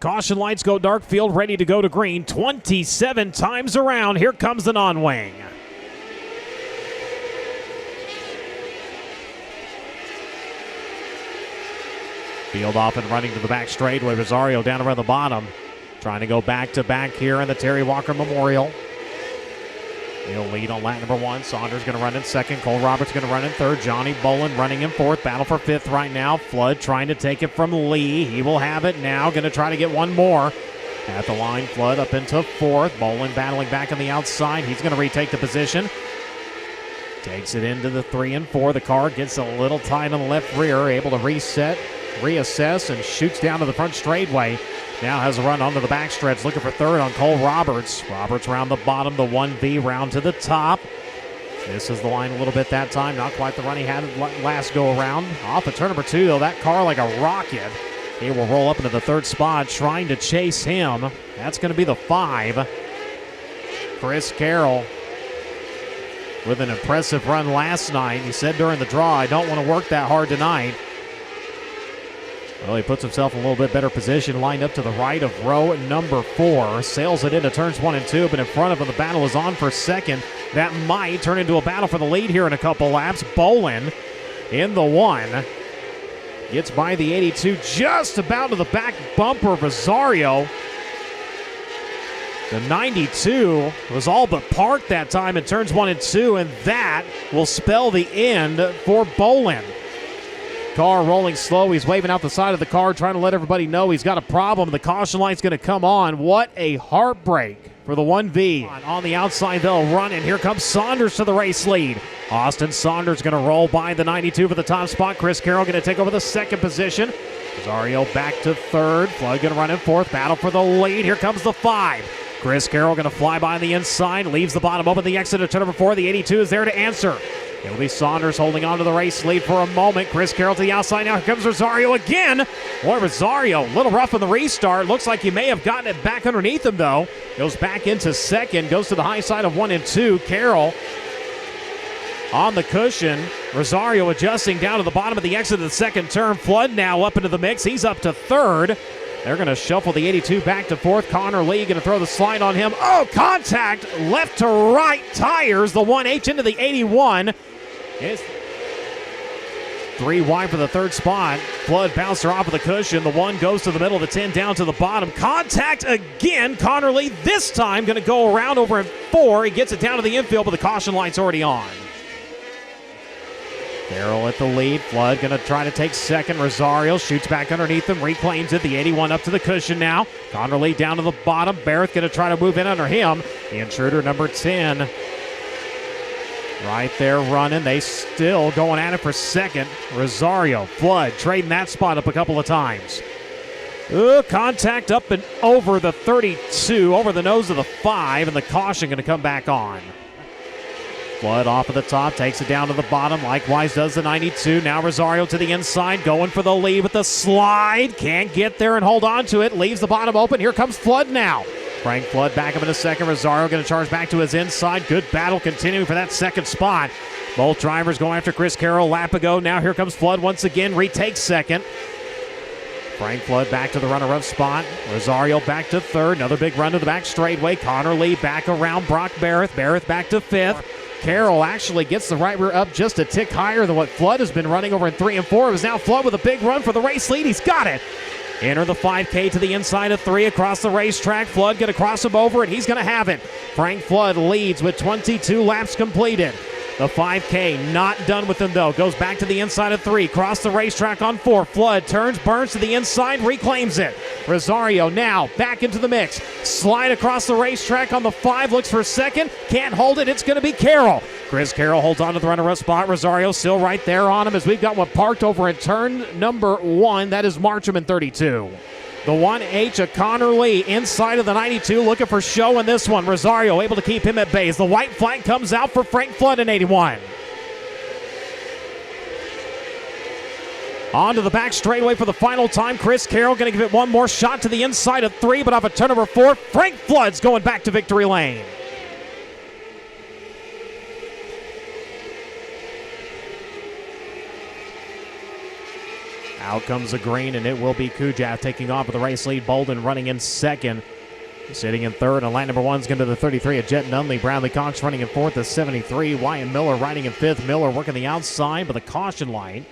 Caution lights go dark, field ready to go to green. 27 times around. Here comes the non-wing. Field off and running to the back straightaway. Rosario down around the bottom. Trying to go back-to-back here in the Terry Walker Memorial. He'll lead on lap number 1. Saunders going to run in second. Cole Roberts going to run in third. Johnny Bolin running in fourth. Battle for fifth right now. Flood trying to take it from Lee. He will have it now. Going to try to get one more. At the line, Flood up into fourth. Bolin battling back on the outside. He's going to retake the position. Takes it into the 3 and 4. The car gets a little tight on the left rear. Able to reset, reassess, and shoots down to the front straightaway. Now has a run onto the backstretch, looking for third on Cole Roberts. Roberts round the bottom, the 1V round to the top. This is the line a little bit that time. Not quite the run he had last go around. Off of turn number 2, though, that car like a rocket. He will roll up into the third spot, trying to chase him. That's going to be the 5. Chris Carroll with an impressive run last night. He said during the draw, I don't want to work that hard tonight. Well, he puts himself in a little bit better position, lined up to the right of row number 4. Sails it into turns 1 and 2, but in front of him, the battle is on for second. That might turn into a battle for the lead here in a couple laps. Bolin in the 1. Gets by the 82, just about to the back bumper of Rosario. The 92 was all but parked that time in turns 1 and 2, and that will spell the end for Bolin. Car rolling slow. He's waving out the side of the car, trying to let everybody know he's got a problem. The caution light's going to come on. What a heartbreak for the 1V. On the outside, they'll run, and here comes Saunders to the race lead. Austin Saunders going to roll by the 92 for the top spot. Chris Carroll going to take over the second position. Rosario back to third. Flood going to run in fourth. Battle for the lead. Here comes the 5. Chris Carroll going to fly by the inside. Leaves the bottom open. The exit of turn number 4. The 82 is there to answer. It'll be Saunders holding on to the race lead for a moment. Chris Carroll to the outside. Now here comes Rosario again. Boy, Rosario, a little rough on the restart. Looks like he may have gotten it back underneath him, though. Goes back into second. Goes to the high side of 1 and 2. Carroll on the cushion. Rosario adjusting down to the bottom of the exit of the second turn. Flood now up into the mix. He's up to third. They're going to shuffle the 82 back to fourth. Connor Lee going to throw the slide on him. Oh, contact left to right tires. The 1H into the 81. It's 3 wide for the third spot. Flood bounced her off of the cushion. The 1 goes to the middle of the 10 down to the bottom. Contact again. Connor Lee this time going to go around over in 4. He gets it down to the infield, but the caution light's already on. Carroll at the lead. Flood going to try to take second. Rosario shoots back underneath him, reclaims it. The 81 up to the cushion now. Connor Lee down to the bottom. Barrett going to try to move in under him. The intruder, number 10. Right there running. They still going at it for second. Rosario, Flood trading that spot up a couple of times. Contact up and over the 32, over the nose of the 5, and the caution going to come back on. Flood off of the top, takes it down to the bottom. Likewise does the 92. Now Rosario to the inside, going for the lead with the slide. Can't get there and hold on to it. Leaves the bottom open. Here comes Flood now. Frank Flood back up in a second. Rosario going to charge back to his inside. Good battle continuing for that second spot. Both drivers going after Chris Carroll. Lap ago. Now here comes Flood once again. Retakes second. Frank Flood back to the runner-up spot. Rosario back to third. Another big run to the back straightaway. Connor Lee back around Brock Barrett. Barrett back to fifth. Carroll actually gets the right rear up just a tick higher than what Flood has been running over in 3 and 4. It was now Flood with a big run for the race lead. He's got it. Enter the 5K to the inside of 3 across the racetrack. Flood going to cross him over, and he's going to have it. Frank Flood leads with 22 laps completed. The 5K not done with him, though. Goes back to the inside of 3. Cross the racetrack on 4. Flood turns, burns to the inside, reclaims it. Rosario now back into the mix. Slide across the racetrack on the 5. Looks for second. Can't hold it. It's going to be Carroll. Chris Carroll holds on to the runner-up spot. Rosario still right there on him as we've got one parked over in turn number 1. That is Marcham in 32. The 1H of Connor Lee inside of the 92, looking for show in this one. Rosario able to keep him at bay. The white flag comes out for Frank Flood in 81. On to the back straightaway for the final time. Chris Carroll going to give it one more shot to the inside of 3, but off of turn number 4, Frank Flood's going back to victory lane. Out comes the green, and it will be Kujath taking off with the race lead. Bolden running in second. Sitting in third, and line number 1's going to the 33 at Jet Nunley. Bradley Cox running in fourth, the 73. Wyatt Miller riding in fifth. Miller working the outside, but the caution light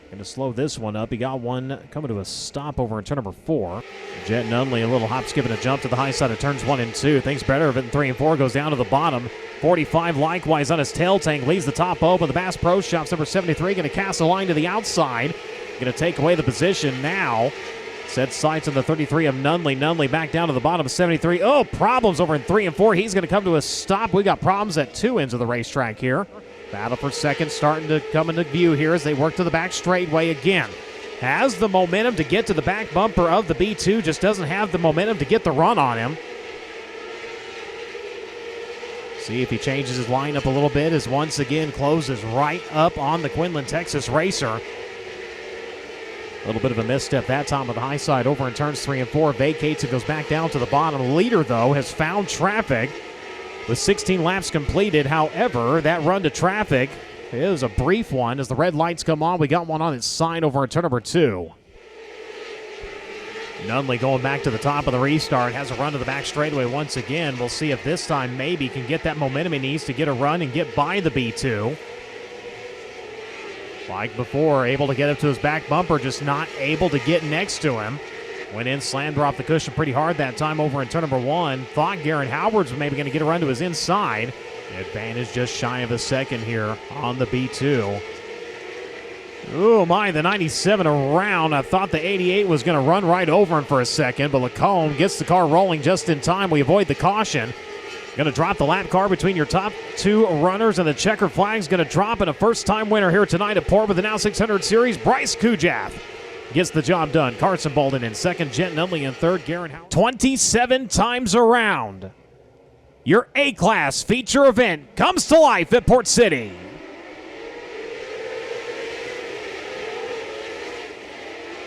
going to slow this one up. He got one coming to a stop over in turn number 4. Jet Nunley, a little hop, skip, and a jump to the high side of turns 1 and 2. Thinks better of it in 3 and 4. Goes down to the bottom. 45 likewise on his tail tank. Leaves the top open. The Bass Pro Shops number 73 going to cast a line to the outside. Going to take away the position now. Set sights on the 33 of Nunley. Nunley back down to the bottom of 73. Oh, problems over in 3 and 4. He's going to come to a stop. We got problems at 2 ends of the racetrack here. Battle for second starting to come into view here as they work to the back straightaway again. Has the momentum to get to the back bumper of the B2. Just doesn't have the momentum to get the run on him. See if he changes his lineup a little bit as once again closes right up on the Quinlan, Texas racer. A little bit of a misstep that time on the high side over in turns 3 and 4. Vacates and goes back down to the bottom. Leader, though, has found traffic with 16 laps completed. However, that run to traffic is a brief one as the red lights come on. We got one on its side over in turn number 2. Nunley going back to the top of the restart. Has a run to the back straightaway once again. We'll see if this time maybe can get that momentum he needs to get a run and get by the B2. Like before, able to get up to his back bumper, just not able to get next to him. Went in, slammed her off the cushion pretty hard that time over in turn number 1. Thought Garrett Howard was maybe going to get a run to his inside. Advantage just shy of a second here on the B2. Oh my, the 97 around. I thought the 88 was going to run right over him for a second, but Lacombe gets the car rolling just in time. We avoid the caution. Going to drop the lap car between your top 2 runners, and the checker flag's going to drop, and a first-time winner here tonight at Port with the NOW600 Series, Bryce Kujath gets the job done. Carson Bolden in second, Jet Nunley in third, Garrett Howard. 27 times around. Your A-Class feature event comes to life at Port City.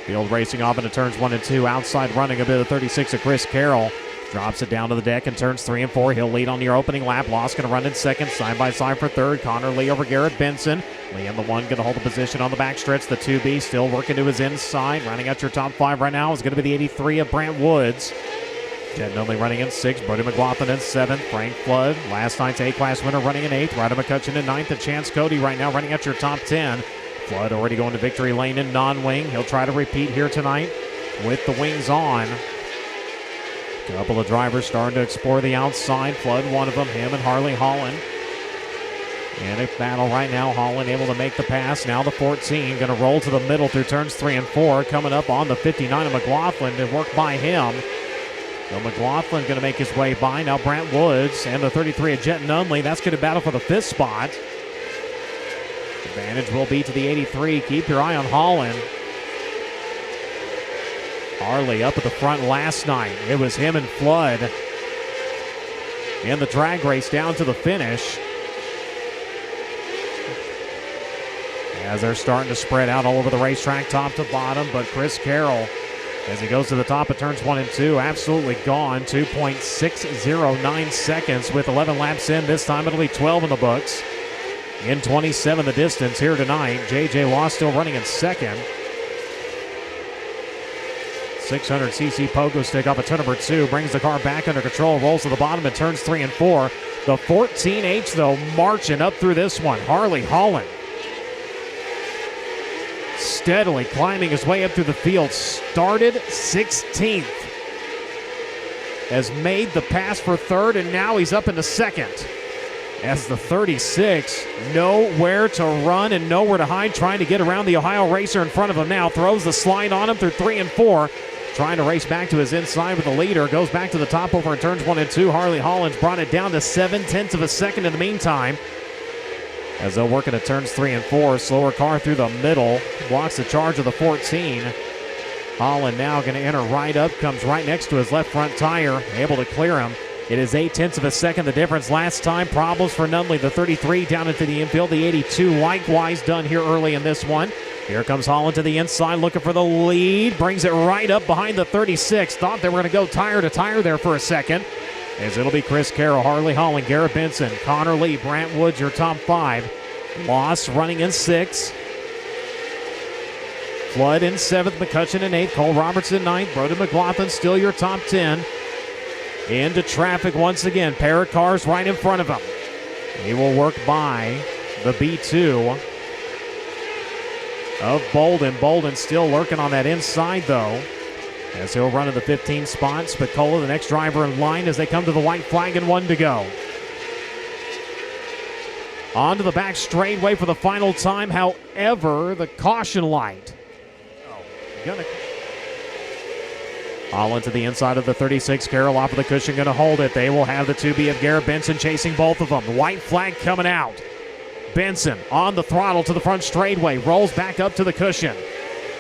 Field racing off into turns 1 and 2. Outside running a bit of 36 of Chris Carroll. Drops it down to the deck in turns 3 and 4. He'll lead on your opening lap. Loss going to run in second. Side by side for third. Connor Lee over Garrett Benson. Lee in the 1 going to hold the position on the backstretch. The 2B still working to his inside. Running out your top 5 right now is going to be the 83 of Brant Woods. Jet Nunley running in 6th. Brody McLaughlin in 7th. Frank Flood, last night's A-Class winner, running in 8th. Ryder McCutcheon in 9th. And Chance Cody right now running out your top 10. Flood already going to victory lane in non-wing. He'll try to repeat here tonight with the wings on. Couple of drivers starting to explore the outside. Flood, one of them, him and Harley Holland. In a battle right now. Holland able to make the pass. Now the 14 going to roll to the middle through turns 3 and 4. Coming up on the 59 of McLaughlin to work by him. So McLaughlin going to make his way by. Now Brant Woods and the 33 of Jet Nunley. That's going to battle for the 5th spot. Advantage will be to the 83. Keep your eye on Holland. Harley up at the front last night. It was him and Flood in the drag race down to the finish. As they're starting to spread out all over the racetrack, top to bottom, but Chris Carroll, as he goes to the top of turns 1 and 2, absolutely gone. 2.609 seconds with 11 laps in. This time it'll be 12 in the books. In 27 the distance here tonight. J.J. Waugh still running in second. 600cc pogo stick off of turn number 2. Brings the car back under control. Rolls to the bottom in turns 3 and 4. The 14H, though, marching up through this one. Harley Holland steadily climbing his way up through the field. Started 16th. Has made the pass for third, and now he's up into second. As the 36, nowhere to run and nowhere to hide, trying to get around the Ohio racer in front of him now. Throws the slide on him through 3 and 4. Trying to race back to his inside with the leader. Goes back to the top over in turns 1 and 2. Harley Holland's brought it down to 7/10 of a second in the meantime. As they'll work into turns 3 and 4. Slower car through the middle. Blocks the charge of the 14. Holland now going to enter right up. Comes right next to his left front tire. Able to clear him. It is 0.8 of a second the difference. Last time, problems for Nunley. The 33 down into the infield. The 82 likewise done here early in this one. Here comes Holland to the inside looking for the lead. Brings it right up behind the 36. Thought they were going to go tire to tire there for a second. As it'll be Chris Carroll, Harley Holland, Garrett Benson, Connor Lee, Brant Woods, your top 5. Loss running in 6. Flood in 7th, McCutcheon in 8th, Cole Robertson 9th, Broden McLaughlin still your top 10. Into traffic once again. Pair of cars right in front of him. He will work by the B2 of Bolden. Bolden still lurking on that inside, though, as he'll run in the 15th spot. Spicola, the next driver in line, as they come to the white flag and 1 to go. On to the back straightaway for the final time. However, the caution light. Holland to the inside of the 36. Carroll off of the cushion, going to hold it. They will have the 2B of Garrett Benson chasing both of them. White flag coming out. Benson on the throttle to the front straightaway. Rolls back up to the cushion.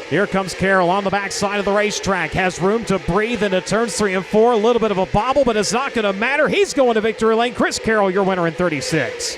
Here comes Carroll on the backside of the racetrack. Has room to breathe into turns 3 and 4. A little bit of a bobble, but it's not going to matter. He's going to victory lane. Chris Carroll, your winner in 36.